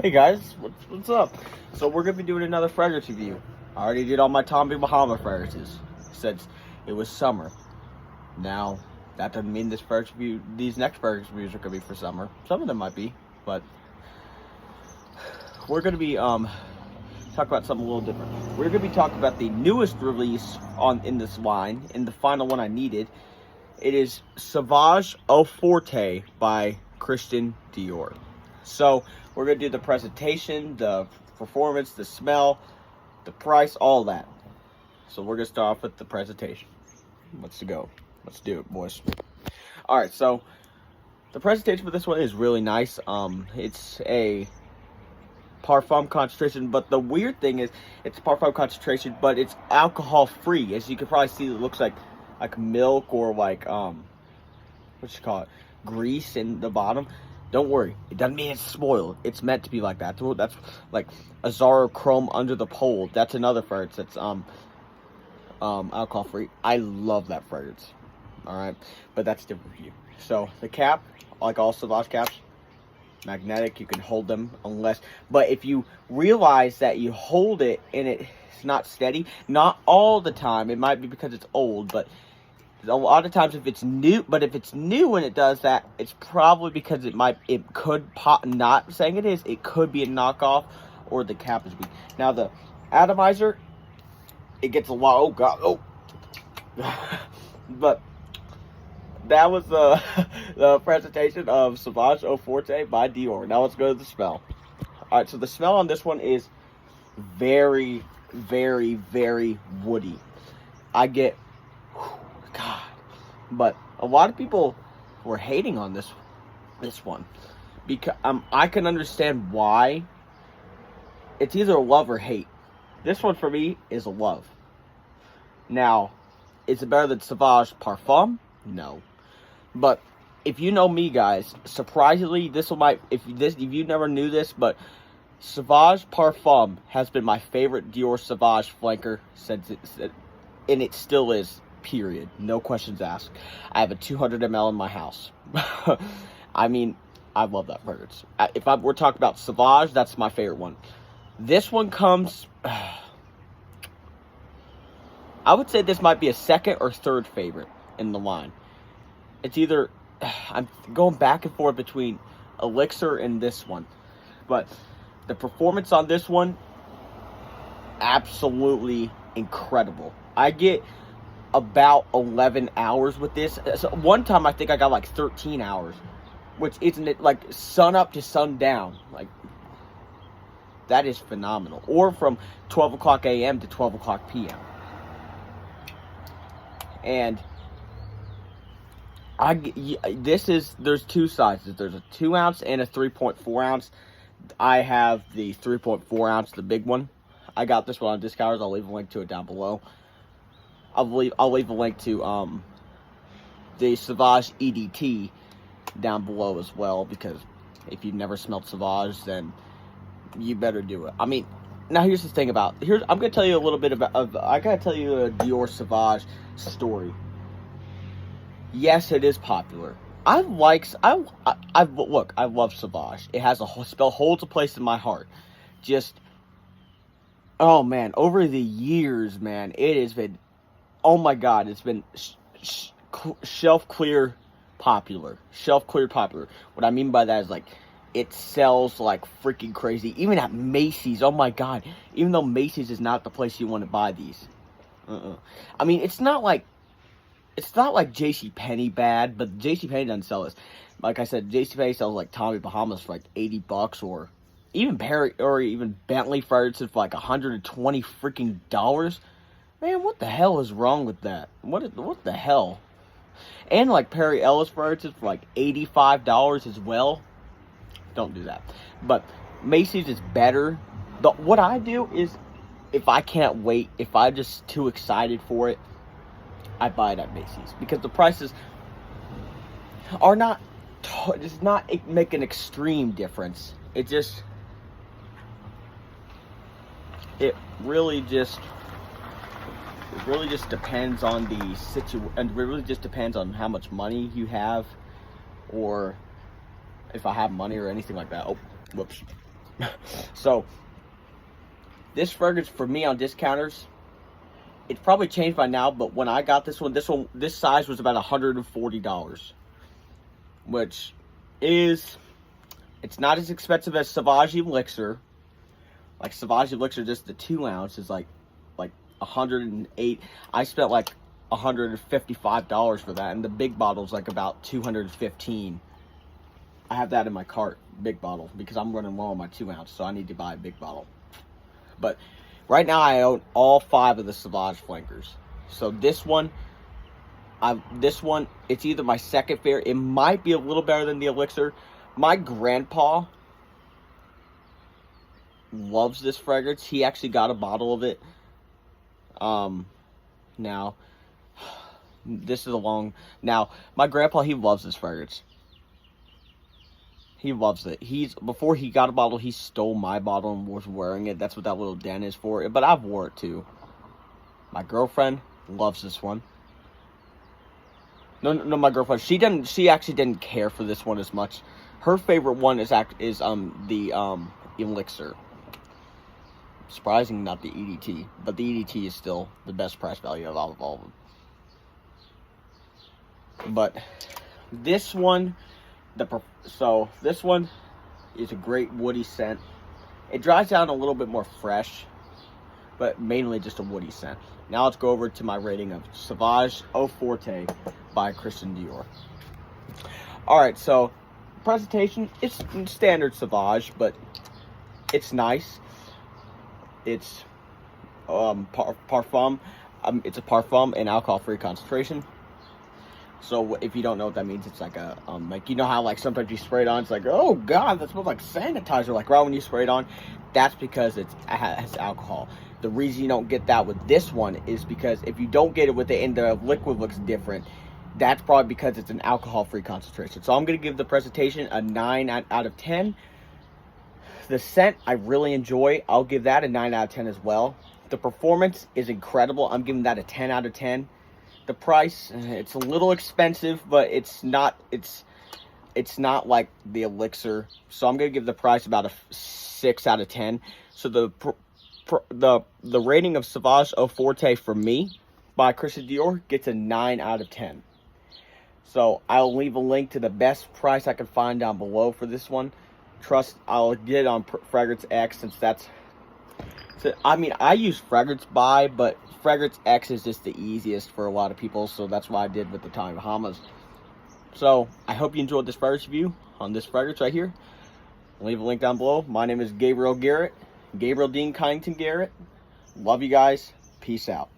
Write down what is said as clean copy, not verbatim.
Hey guys, what's up? So we're gonna be doing another fragrance review. I already did all my Tommy Bahama fragrances since it was summer. Now that doesn't mean these next fragrance reviews are gonna be for summer. Some of them might be, but we're gonna be talk about something a little different. We're gonna be talking about the newest release in this line, and the final one I needed. It is Sauvage Eau Forte by Christian Dior. So we're going to do the presentation, the performance, the smell, the price, all that. So we're going to start off with the presentation. Let's go. Let's do it, boys. Alright, so the presentation for this one is really nice. It's a parfum concentration, but the weird thing is it's parfum concentration, but it's alcohol free. As you can probably see, it looks like milk or like grease in the bottom. Don't worry, it doesn't mean it's spoiled. It's meant to be like that. That's like Azaro Chrome Under the Pole. That's another fragrance that's alcohol free. I love that fragrance. Alright, but that's different for you. So the cap, like all Sauvage caps, magnetic. You can hold them but if you realize that you hold it and it's not steady, not all the time, it might be because it's old, but a lot of times if it's new when it does that, it's probably because it could pop. Not saying it is, it could be a knockoff or the cap is weak. Now the atomizer, it gets a lot. Oh god, but that was the presentation of Sauvage Eau Forte by Dior. Now let's go to the smell. Alright, so the smell on this one is very, very, very woody. I get, God, but a lot of people were hating on this one because I can understand why. It's either a love or hate. This one for me is a love. Now, is it better than Sauvage Parfum? No. But if you know me, guys, surprisingly, if you never knew this, but Sauvage Parfum has been my favorite Dior Sauvage flanker and it still is. Period. No questions asked. I have a 200 ml in my house. I mean, I love that fragrance. If we're talking about Sauvage, that's my favorite one. This one comes, I would say this might be a second or third favorite in the line. It's either, I'm going back and forth between Elixir and this one. But the performance on this one, absolutely incredible. I get about 11 hours with this. So one time I think I got like 13 hours, which isn't it like sun up to sundown. Like, that is phenomenal. Or from 12 o'clock a.m. to 12 o'clock p.m. And there's two sizes. There's a 2 ounce and a 3.4 ounce. I have the 3.4 ounce, the big one. I got this one on Discounters. I'll leave a link to it down below. I'll leave a link to the Sauvage EDT down below as well, because if you've never smelled Sauvage, then you better do it. I mean, now here's the thing I'm gonna tell you a little bit I gotta tell you a Dior Sauvage story. Yes, it is popular. I love Sauvage. It has holds a place in my heart. Just, oh man, over the years, man, it has been, oh my god, it's been shelf clear popular. Shelf clear popular. What I mean by that is, like, it sells like freaking crazy. Even at Macy's, oh my god. Even though Macy's is not the place you want to buy these. I mean, it's not like JCPenney bad, but JCPenney doesn't sell this. Like I said, JCPenney sells like Tommy Bahamas for like $80, or even Bentley fragrances for like $120 freaking dollars. Man, what the hell is wrong with that? What the hell? And like Perry Ellis fragrances for like $85 as well. Don't do that. But Macy's is better. What I do is, if I can't wait, if I'm just too excited for it, I buy it at Macy's, because the prices are does not make an extreme difference. It really just depends on the situation, and it really just depends on how much money you have, or if I have money or anything like that. Oh, whoops. So this fragrance for me on discounters, it's probably changed by now, but when I got this size was about $140, which is, it's not as expensive as Sauvage Elixir. Like Sauvage Elixir, just the 2 ounce is like 108. I spent like $155 for that, and the big bottle's like about 215. I have that in my cart, big bottle, because I'm running low on my 2 ounce, so I need to buy a big bottle. But right now I own all 5 of the Sauvage flankers. So this one, it's either my second favorite. It might be a little better than the Elixir. My grandpa loves this fragrance. He actually got a bottle of it. Now, this is a long... Now, my grandpa, he loves this fragrance. He loves it. Before he got a bottle, he stole my bottle and was wearing it. That's what that little dent is for. But I've wore it too. My girlfriend loves this one. No, my girlfriend. She actually didn't care for this one as much. Her favorite one is the Elixir. Surprising, not the EDT, but the EDT is still the best price value of all of them. But this one, this one is a great woody scent. It dries down a little bit more fresh, but mainly just a woody scent. Now let's go over to my rating of Sauvage Eau Forte by Christian Dior. Alright, so presentation, it's standard Sauvage, but it's nice. It's parfum. It's a parfum and alcohol-free concentration. So if you don't know what that means, it's like a like, you know how like sometimes you spray it on, it's like, oh god, that smells like sanitizer. Like right when you spray it on, that's because it has alcohol. The reason you don't get that with this one is because if you don't get it with it and the liquid looks different, that's probably because it's an alcohol-free concentration. So I'm gonna give the presentation a 9 out of 10. The scent I really enjoy. I'll give that a 9 out of 10 as well. The performance is incredible. I'm giving that a 10 out of 10. The price, it's a little expensive, but it's not not like the Elixir. So I'm gonna give the price about a 6 out of 10. So the rating of Sauvage Eau Forte for me by Christian Dior gets a 9 out of 10. So I'll leave a link to the best price I can find down below for this one. Trust, I'll get it on Fragrance X, since that's... So, I mean, I use Fragrance Buy, but Fragrance X is just the easiest for a lot of people, so that's what I did with the Tommy Bahamas. So, I hope you enjoyed this fragrance review on this fragrance right here. I'll leave a link down below. My name is Gabriel Garrett. Gabriel Dean Kyngton Garrett. Love you guys. Peace out.